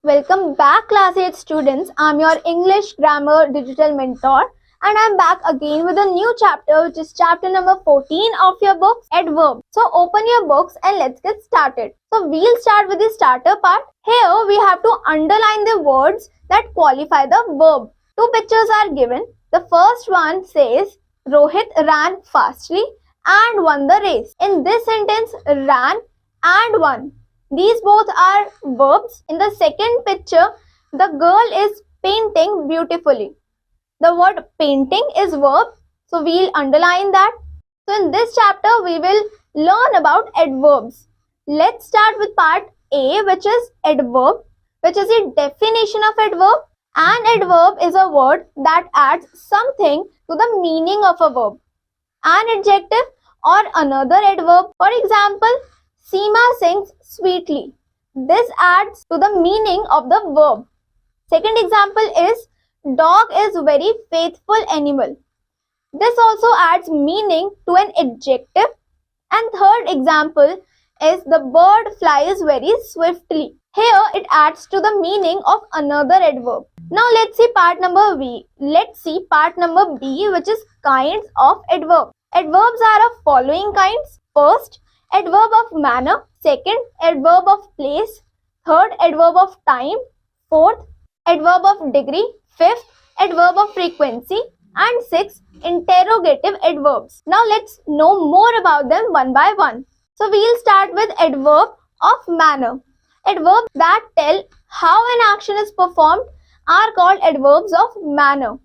Welcome back class 8 students. I'm your English grammar digital mentor and I'm back again with a new chapter which is chapter number 14 of your book Adverb. So open your books and let's get started. So we'll start with the starter part. Here we have to underline the words that qualify the verb. Two pictures are given. The first one says Rohit ran fastly and won the race. In this sentence, ran and won. These both are verbs. In the second picture, the girl is painting beautifully. The word painting is verb, so we'll underline that. So in this chapter, we will learn about adverbs. Let's start with part A, which is adverb, which is the definition of adverb. An adverb is a word that adds something to the meaning of a verb. An adjective or another adverb. For example, Seema sings sweetly. This adds to the meaning of the verb. Second example is dog is very faithful animal. This also adds meaning to an adjective. And third example is the bird flies very swiftly. Here it adds to the meaning of another adverb. Now let's see part number B. Let's see part number B, which is kinds of adverb. Adverbs are of following kinds. First, adverb of manner. Second, adverb of place. Third, adverb of time. Fourth, adverb of degree. Fifth, adverb of frequency. And sixth, interrogative adverbs. Now let's know more about them one by one. So we'll start with adverb of manner. Adverbs that tell how an action is performed are called adverbs of manner.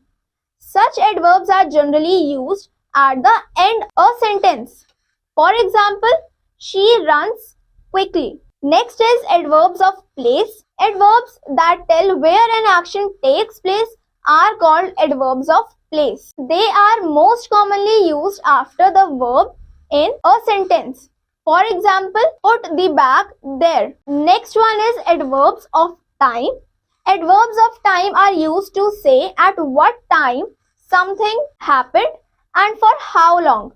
Such adverbs are generally used at the end of a sentence. For example, she runs quickly. Next is adverbs of place. Adverbs that tell where an action takes place are called adverbs of place. They are most commonly used after the verb in a sentence. For example, put the bag there. Next one is adverbs of time. Adverbs of time are used to say at what time something happened and for how long.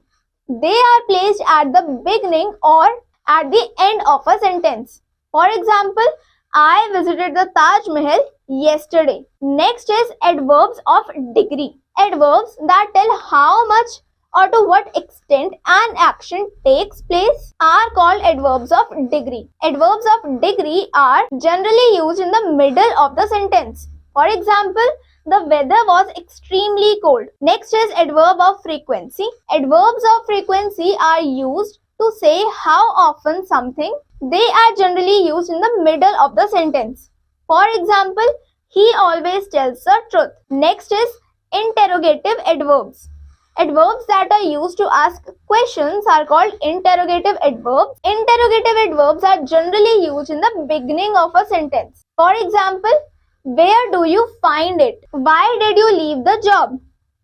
They are placed at the beginning or at the end of a sentence. For example, I visited the Taj Mahal yesterday. Next is adverbs of degree. Adverbs that tell how much or to what extent an action takes place are called adverbs of degree. Adverbs of degree are generally used in the middle of the sentence. For example, the weather was extremely cold. Next is adverb of frequency. Adverbs of frequency are used to say how often something. They are generally used in the middle of the sentence. For example, he always tells the truth. Next is interrogative adverbs. Adverbs that are used to ask questions are called interrogative adverbs. Interrogative adverbs are generally used in the beginning of a sentence. For example, where do you find it? Why did you leave the job?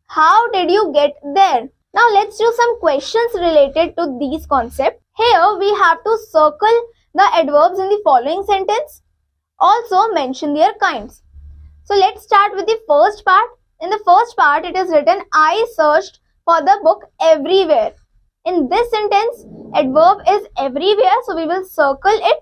How did you get there? Now let's do some questions related to these concepts. Here we have to circle the adverbs in the following sentence. Also mention their kinds. So let's start with the first part. In the first part it is written, I searched for the book everywhere. In this sentence, adverb is everywhere, so we will circle it.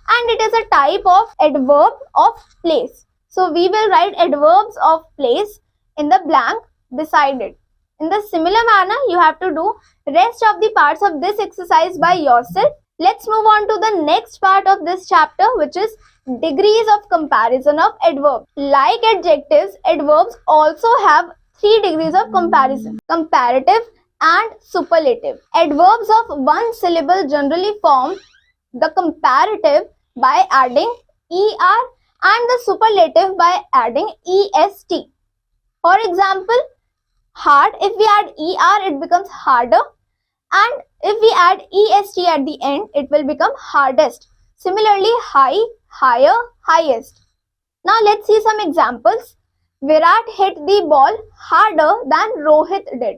And it is a type of adverb of place. So we will write adverbs of place in the blank beside it. In the similar manner, you have to do rest of the parts of this exercise by yourself. Let's move on to the next part of this chapter, which is degrees of comparison of adverbs. Like adjectives, adverbs also have 3 degrees of comparison: comparative and superlative. Adverbs of one syllable generally form the comparative by adding er and the superlative by adding est. For example, hard, if we add er, it becomes harder, and if we add est at the end, it will become hardest. Similarly, high, higher, highest. Now let's see some examples. Virat hit the ball harder than Rohit did.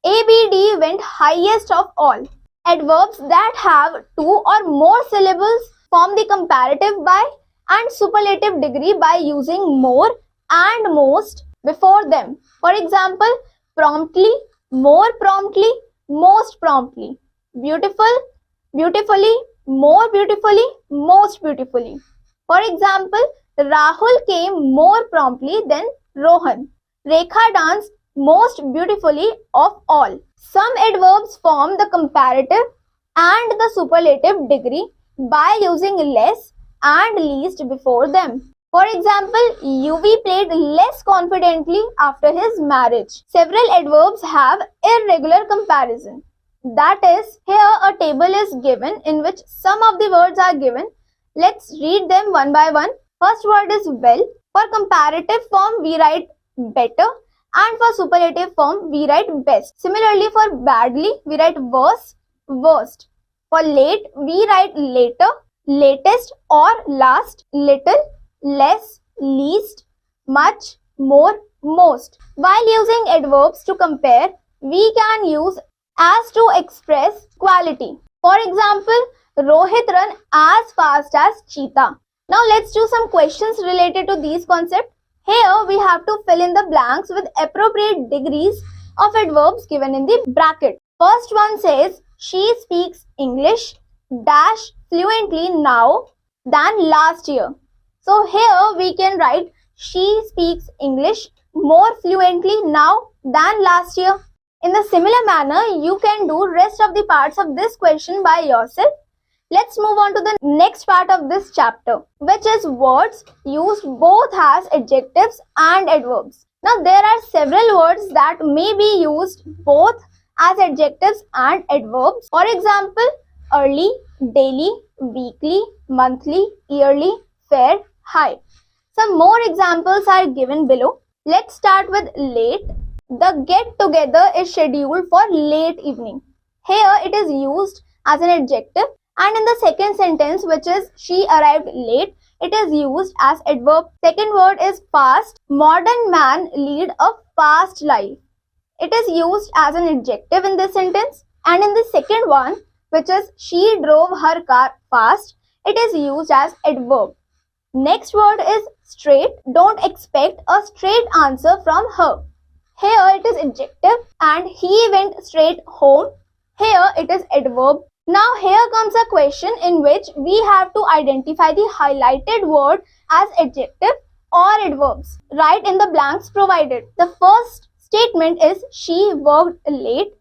ABD went highest of all. Adverbs that have 2 or more syllables form the comparative by and superlative degree by using more and most before them. For example, promptly, more promptly, most promptly. Beautiful, beautifully, more beautifully, most beautifully. For example, Rahul came more promptly than Rohan. Rekha danced most beautifully of all. Some adverbs form the comparative and the superlative degree by using less and least before them. For example, Yuvi played less confidently after his marriage. Several adverbs have irregular comparison. That is, here a table is given in which some of the words are given. Let's read them one by one. First word is well. For comparative form, we write better, and for superlative form, we write best. Similarly, for badly, we write worse, worst. For late, we write later, latest or last, little, less, least, much, more, most. While using adverbs to compare, we can use as to express quality. For example, Rohit ran as fast as cheetah. Now let's do some questions related to these concepts. Here we have to fill in the blanks with appropriate degrees of adverbs given in the bracket. First one says, she speaks English dash fluently now than last year. So here we can write, she speaks English more fluently now than last year. In the similar manner, you can do rest of the parts of this question by yourself. Let's move on to the next part of this chapter, which is words used both as adjectives and adverbs. Now, there are several words that may be used both as adjectives and adverbs. For example, early, daily, weekly, monthly, yearly, fair, high. Some more examples are given below. Let's start with late. The get-together is scheduled for late evening. Here it is used as an adjective, and in the second sentence, which is she arrived late, it is used as adverb. Second word is fast. Modern man lead a fast life. It is used as an adjective in this sentence. And in the second one, which is she drove her car fast, it is used as adverb. Next word is straight. Don't expect a straight answer from her. Here it is adjective. And he went straight home. Here it is adverb. Now here comes a question in which we have to identify the highlighted word as adjective or adverbs. Write in the blanks provided. The first statement is she worked late.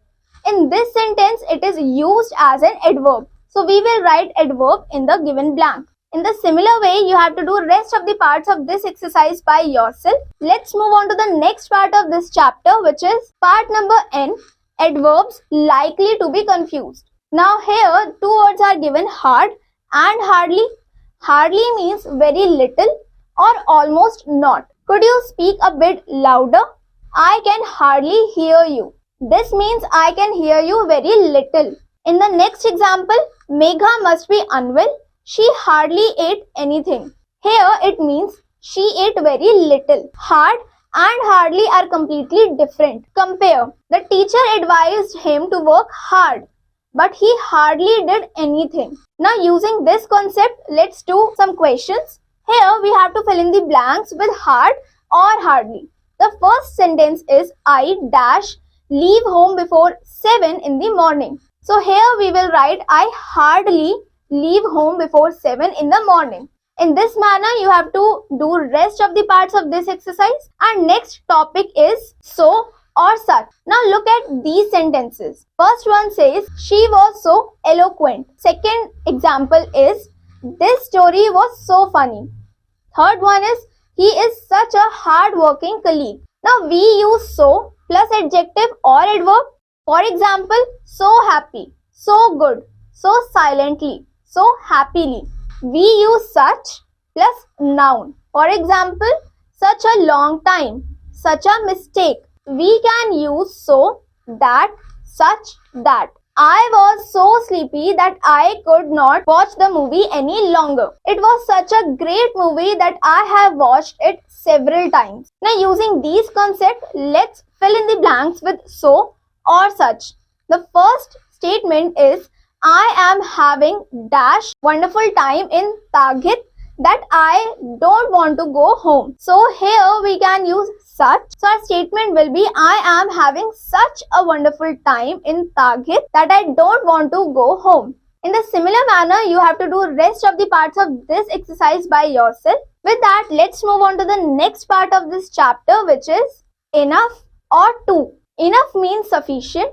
In this sentence, it is used as an adverb. So we will write adverb in the given blank. In the similar way, you have to do rest of the parts of this exercise by yourself. Let's move on to the next part of this chapter, which is part number N, adverbs likely to be confused. Now here, two words are given, hard and hardly. Hardly means very little or almost not. Could you speak a bit louder? I can hardly hear you. This means I can hear you very little. In the next example, Megha must be unwell. She hardly ate anything. Here it means she ate very little. Hard and hardly are completely different. Compare. The teacher advised him to work hard, but he hardly did anything. Now using this concept, let's do some questions. Here we have to fill in the blanks with hard or hardly. The first sentence is I dash leave home before 7 in the morning. So here we will write I hardly leave home before 7 in the morning. In this manner, you have to do rest of the parts of this exercise. And next topic is so or such. Now look at these sentences. First one says, she was so eloquent. Second example is, this story was so funny. Third one is, he is such a hard-working colleague. Now we use so plus adjective or adverb. For example, so happy, so good, so silently, so happily. We use such plus noun. For example, such a long time, such a mistake. We can use so, that, such, that. I was so sleepy that I could not watch the movie any longer. It was such a great movie that I have watched it several times. Now using these concepts, let's fill in the blanks with so or such. The first statement is, I am having dash wonderful time in Taghit that I don't want to go home. So here we can use such. So our statement will be, I am having such a wonderful time in Taghit that I don't want to go home. In the similar manner, you have to do rest of the parts of this exercise by yourself. With that, let's move on to the next part of this chapter, which is enough or to. Enough means sufficient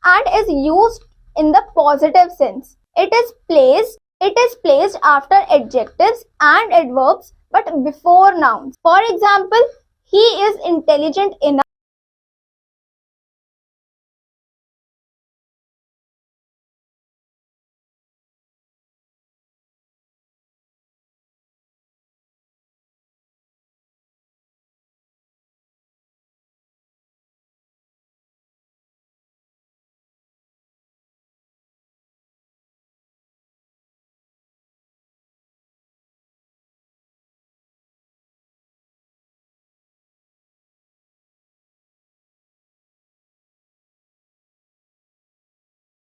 and is used in the positive sense. It is placed after adjectives and adverbs but before nouns. For example, he is intelligent enough